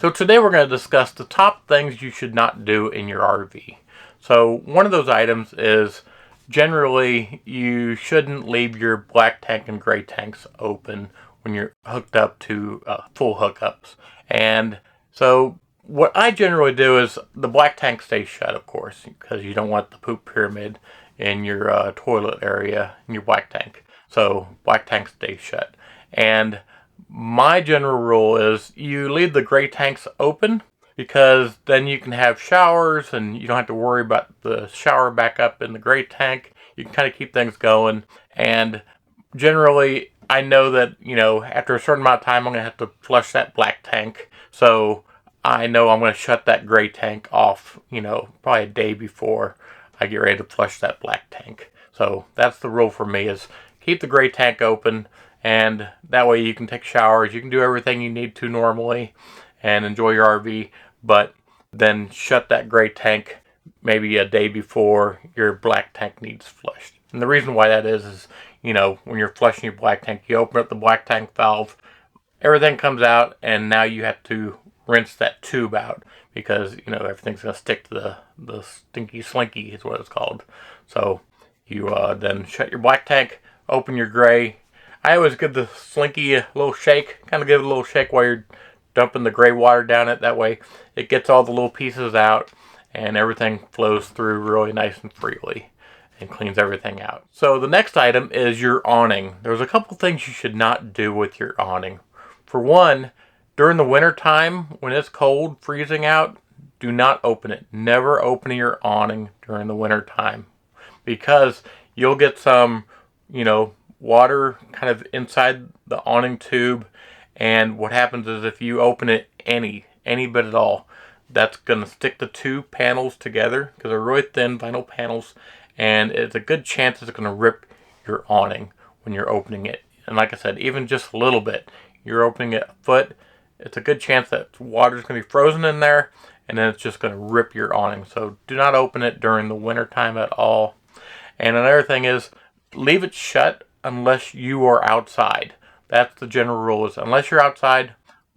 So today we're going to discuss the top things you should not do in your RV. So one of those items is generally you shouldn't leave your black tank and gray tanks open when you're hooked up to full hookups. And so what I generally do is the black tank stays shut, of course, because you don't want the poop pyramid in your toilet area in your black tank. So black tank stays shut. And my general rule is you leave the gray tanks open because then you can have showers and you don't have to worry about the shower back up in the gray tank. You can kind of keep things going. And generally, I know that, after a certain amount of time, I'm going to have to flush that black tank. So I know I'm going to shut that gray tank off, probably a day before I get ready to flush that black tank. So that's the rule for me, is keep the gray tank open, and that way you can take showers, you can do everything you need to normally and enjoy your RV, but then shut that gray tank maybe a day before your black tank needs flushed. And the reason why that is, when you're flushing your black tank, you open up the black tank valve, everything comes out, and now you have to rinse that tube out because, everything's going to stick to the stinky slinky is what it's called. So you then shut your black tank, open your gray. I always give the slinky a little shake, kind of give it a little shake while you're dumping the gray water down it. That way it gets all the little pieces out and everything flows through really nice and freely and cleans everything out. So the next item is your awning. There's a couple things you should not do with your awning. For one, during the winter time when it's cold, freezing out, do not open it. Never open your awning during the winter time because you'll get some, water kind of inside the awning tube, and what happens is if you open it any bit at all, that's going to stick the two panels together because they're really thin vinyl panels, and it's a good chance it's going to rip your awning when you're opening it. And like I said, even just a little bit, you're opening it a foot, it's a good chance that water's going to be frozen in there, and then it's just going to rip your awning. So do not open it during the winter time at all. And another thing is, leave it shut unless you are outside. That's the general rule, is unless you're outside,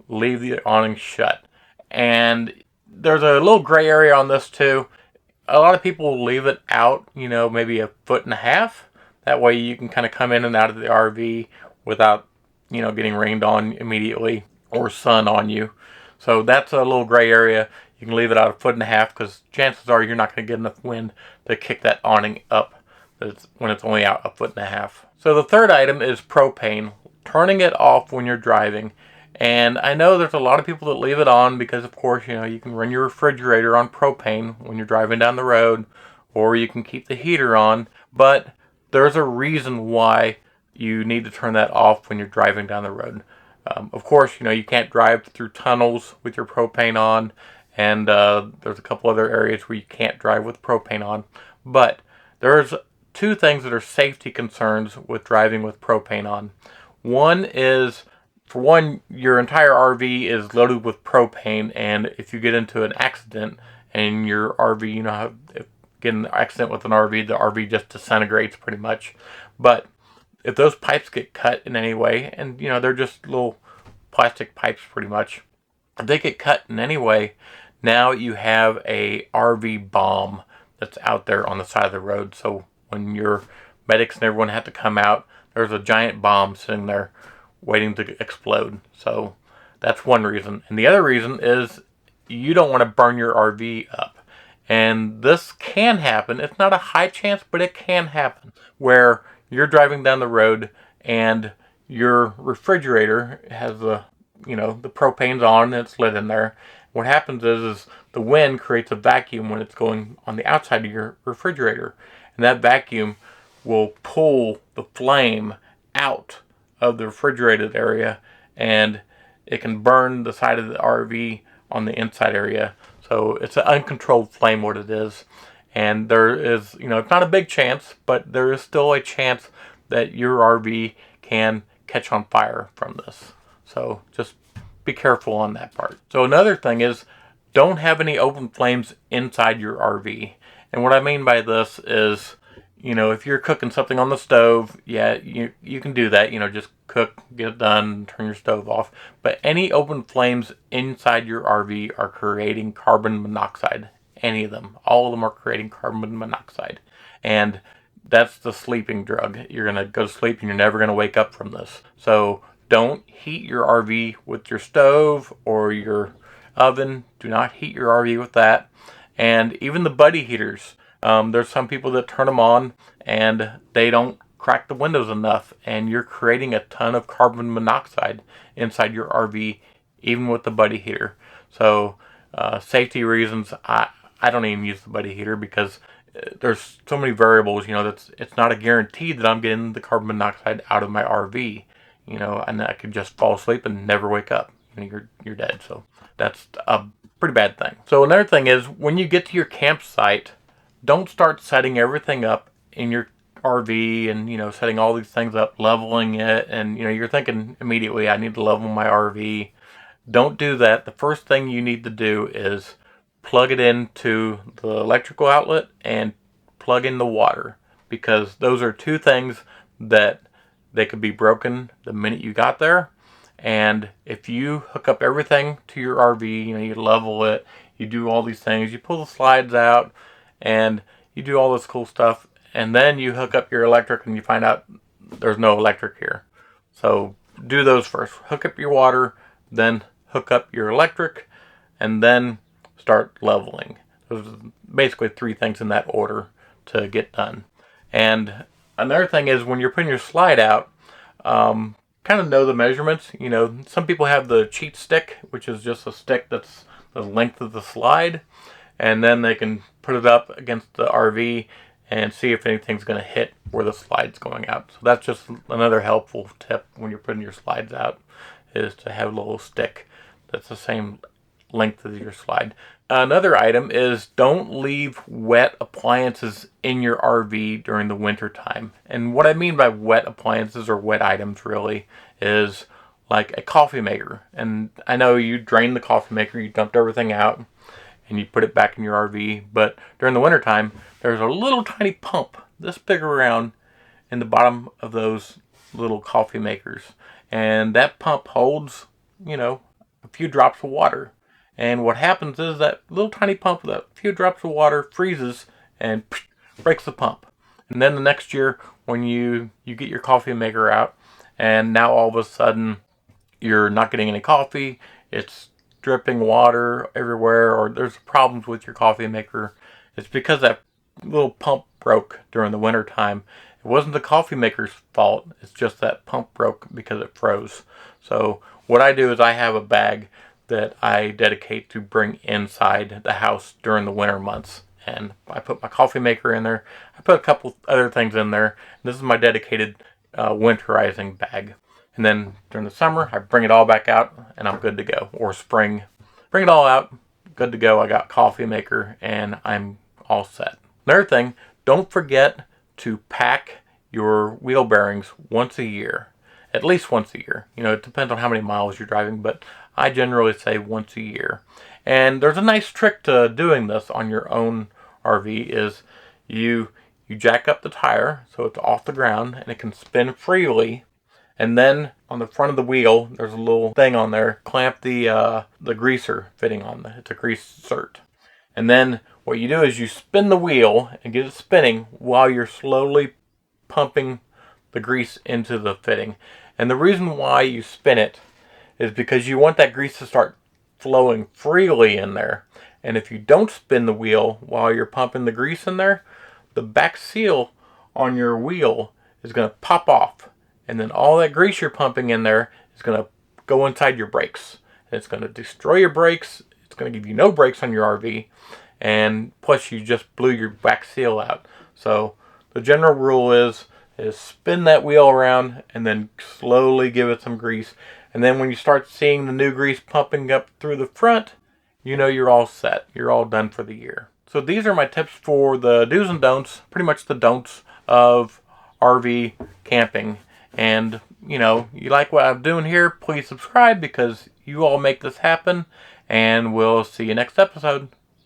leave the awning shut. And there's a little gray area on this too. A lot of people will leave it out, maybe a foot and a half. That way you can kind of come in and out of the RV without, getting rained on immediately or sun on you. So that's a little gray area. You can leave it out a foot and a half because chances are you're not going to get enough wind to kick that awning up when it's only out a foot and a half. So the third item is propane, turning it off when you're driving. And I know there's a lot of people that leave it on because, of course, you can run your refrigerator on propane when you're driving down the road, or you can keep the heater on. But there's a reason why you need to turn that off when you're driving down the road. Of course, you can't drive through tunnels with your propane on, and there's a couple other areas where you can't drive with propane on. But there's two things that are safety concerns with driving with propane on. One is, for one, your entire RV is loaded with propane, and if you get into an accident and your RV, how if you get in an accident with an RV, the RV just disintegrates pretty much. But if those pipes get cut in any way, and they're just little plastic pipes pretty much, if they get cut in any way, now you have a RV bomb that's out there on the side of the road. So when your medics and everyone have to come out, there's a giant bomb sitting there waiting to explode. So that's one reason. And the other reason is you don't want to burn your RV up. And this can happen. It's not a high chance, but it can happen where you're driving down the road and your refrigerator has the propane's on and it's lit in there. What happens is the wind creates a vacuum when it's going on the outside of your refrigerator. And that vacuum will pull the flame out of the refrigerated area, and it can burn the side of the RV on the inside area. So it's an uncontrolled flame, what it is. And there is, it's not a big chance, but there is still a chance that your RV can catch on fire from this. So just be careful on that part. So another thing is, don't have any open flames inside your RV. And what I mean by this is, You know, if you're cooking something on the stove, yeah, you can do that. You know, just cook, get it done, turn your stove off. But any open flames inside your RV are creating carbon monoxide. Any of them. All of them are creating carbon monoxide. And that's the sleeping drug. You're going to go to sleep and you're never going to wake up from this. So don't heat your RV with your stove or your oven. Do not heat your RV with that. And even the buddy heaters. There's some people that turn them on and they don't crack the windows enough, and you're creating a ton of carbon monoxide inside your RV, even with the buddy heater. So, safety reasons, I don't even use the buddy heater because there's so many variables. You know, it's not a guarantee that I'm getting the carbon monoxide out of my RV. You know, and I could just fall asleep and never wake up. You know, you're dead. So that's a pretty bad thing. So another thing is when you get to your campsite, don't start setting everything up in your RV and, you know, setting all these things up, leveling it, and, you know, you're thinking immediately, I need to level my RV. Don't do that. The first thing you need to do is plug it into the electrical outlet and plug in the water, because those are two things that they could be broken the minute you got there. And if you hook up everything to your RV, you know, you level it, you do all these things, you pull the slides out, and you do all this cool stuff, and then you hook up your electric and you find out there's no electric here. So do those first. Hook up your water, then hook up your electric, and then start leveling. Those are basically three things in that order to get done. And another thing is when you're putting your slide out, kind of know the measurements. You know, some people have the cheat stick, which is just a stick that's the length of the slide, and then they can put it up against the RV and see if anything's going to hit where the slide's going out. So that's just another helpful tip when you're putting your slides out, is to have a little stick that's the same length as your slide. Another item is don't leave wet appliances in your RV during the winter time. And what I mean by wet appliances, or wet items really, is like a coffee maker. And I know you drained the coffee maker, you dumped everything out, and you put it back in your RV. But during the winter time, there's a little tiny pump this big around in the bottom of those little coffee makers. And that pump holds, you know, a few drops of water. And what happens is that little tiny pump with a few drops of water freezes and breaks the pump. And then the next year when you get your coffee maker out, and now all of a sudden you're not getting any coffee, it's dripping water everywhere, or there's problems with your coffee maker, it's because that little pump broke during the winter time. It wasn't the coffee maker's fault, it's just that pump broke because it froze. So what I do is I have a bag that I dedicate to bring inside the house during the winter months. And I put my coffee maker in there. I put a couple other things in there. This is my dedicated winterizing bag. And then during the summer, I bring it all back out and I'm good to go. Or spring, bring it all out, good to go. I got coffee maker and I'm all set. Another thing, don't forget to pack your wheel bearings once a year. At least once a year. You know, it depends on how many miles you're driving, but I generally say once a year. And there's a nice trick to doing this on your own RV, is you jack up the tire so it's off the ground and it can spin freely. And then on the front of the wheel, there's a little thing on there. Clamp the greaser fitting on it. It's a grease cert. And then what you do is you spin the wheel and get it spinning while you're slowly pumping the grease into the fitting. And the reason why you spin it is because you want that grease to start flowing freely in there. And if you don't spin the wheel while you're pumping the grease in there, the back seal on your wheel is going to pop off. And then all that grease you're pumping in there is going to go inside your brakes. And it's going to destroy your brakes. It's going to give you no brakes on your RV. And plus you just blew your back seal out. So the general rule is spin that wheel around and then slowly give it some grease. And then when you start seeing the new grease pumping up through the front, you know you're all set. You're all done for the year. So these are my tips for the do's and don'ts, pretty much the don'ts of RV camping. And, you know, you like what I'm doing here, please subscribe because you all make this happen. And we'll see you next episode.